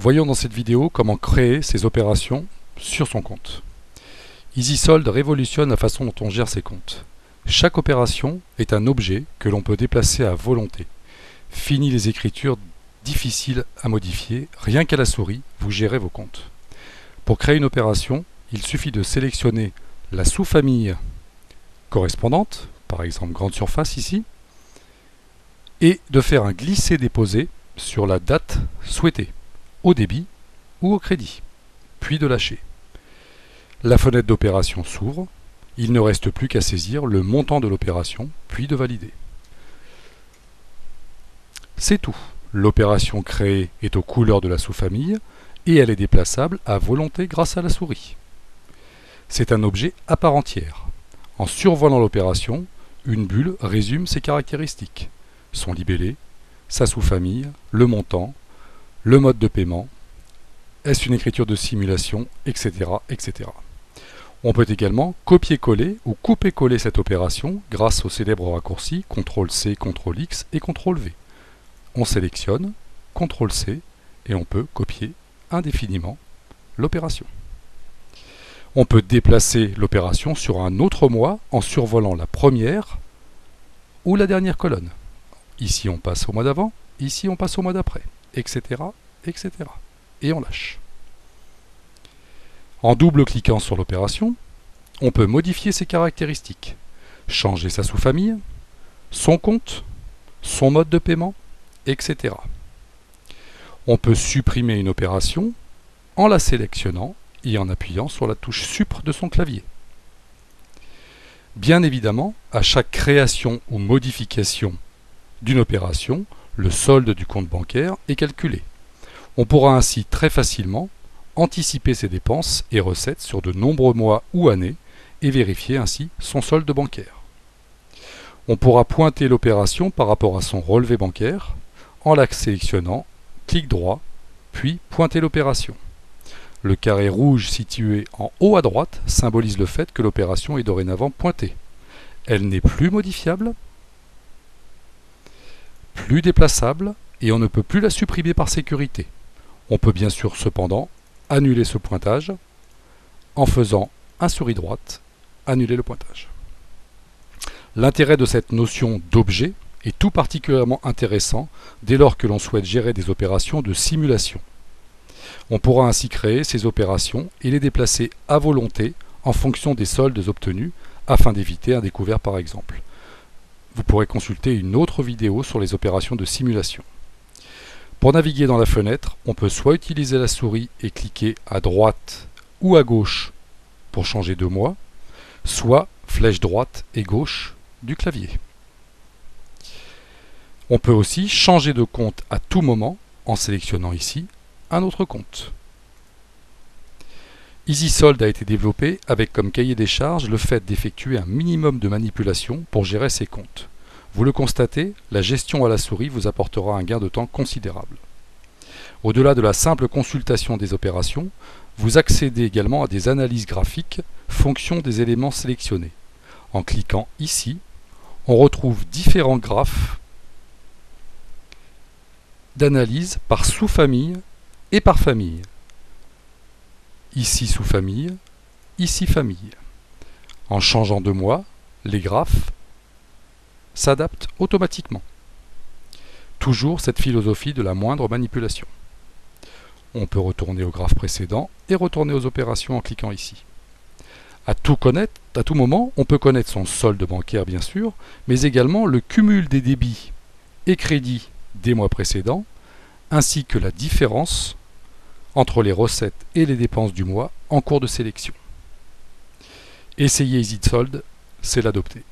Voyons dans cette vidéo comment créer ces opérations sur son compte. EasySold révolutionne la façon dont on gère ses comptes. Chaque opération est un objet que l'on peut déplacer à volonté. Fini les écritures difficiles à modifier, rien qu'à la souris, vous gérez vos comptes. Pour créer une opération, il suffit de sélectionner la sous-famille correspondante, par exemple grande surface ici, et de faire un glisser-déposer sur la date souhaitée, au débit ou au crédit, puis de lâcher. La fenêtre d'opération s'ouvre, il ne reste plus qu'à saisir le montant de l'opération, puis de valider. C'est tout. L'opération créée est aux couleurs de la sous-famille et elle est déplaçable à volonté grâce à la souris. C'est un objet à part entière. En survolant l'opération, une bulle résume ses caractéristiques. Son libellé, sa sous-famille, le montant, le mode de paiement, est-ce une écriture de simulation, etc., etc. On peut également copier-coller ou couper-coller cette opération grâce au célèbre raccourci CTRL-C, CTRL-X et CTRL-V. On sélectionne, CTRL-C et on peut copier indéfiniment l'opération. On peut déplacer l'opération sur un autre mois en survolant la première ou la dernière colonne. Ici on passe au mois d'avant, ici on passe au mois d'après, etc., etc. Et on lâche. En double-cliquant sur l'opération, on peut modifier ses caractéristiques, changer sa sous-famille, son compte, son mode de paiement, etc. On peut supprimer une opération en la sélectionnant et en appuyant sur la touche Supr de son clavier. Bien évidemment, à chaque création ou modification d'une opération, le solde du compte bancaire est calculé. On pourra ainsi très facilement anticiper ses dépenses et recettes sur de nombreux mois ou années et vérifier ainsi son solde bancaire. On pourra pointer l'opération par rapport à son relevé bancaire en la sélectionnant, clic droit, puis pointer l'opération. Le carré rouge situé en haut à droite symbolise le fait que l'opération est dorénavant pointée. Elle n'est plus modifiable, plus déplaçable et on ne peut plus la supprimer par sécurité. On peut bien sûr cependant annuler ce pointage en faisant un souris droite, annuler le pointage. L'intérêt de cette notion d'objet est tout particulièrement intéressant dès lors que l'on souhaite gérer des opérations de simulation. On pourra ainsi créer ces opérations et les déplacer à volonté en fonction des soldes obtenus afin d'éviter un découvert par exemple. Vous pourrez consulter une autre vidéo sur les opérations de simulation. Pour naviguer dans la fenêtre, on peut soit utiliser la souris et cliquer à droite ou à gauche pour changer de mois, soit flèche droite et gauche du clavier. On peut aussi changer de compte à tout moment en sélectionnant ici un autre compte. EasySold a été développé avec comme cahier des charges le fait d'effectuer un minimum de manipulation pour gérer ses comptes. Vous le constatez, la gestion à la souris vous apportera un gain de temps considérable. Au-delà de la simple consultation des opérations, vous accédez également à des analyses graphiques fonction des éléments sélectionnés. En cliquant ici, on retrouve différents graphes d'analyse par sous-famille et par famille. Ici sous-famille, ici famille. En changeant de mois, les graphes s'adaptent automatiquement. Toujours cette philosophie de la moindre manipulation. On peut retourner au graphe précédent et retourner aux opérations en cliquant ici. À tout moment, on peut connaître son solde bancaire bien sûr, mais également le cumul des débits et crédits des mois précédents, ainsi que la différence entre les recettes et les dépenses du mois en cours de sélection. Essayez EasySold, c'est l'adopter.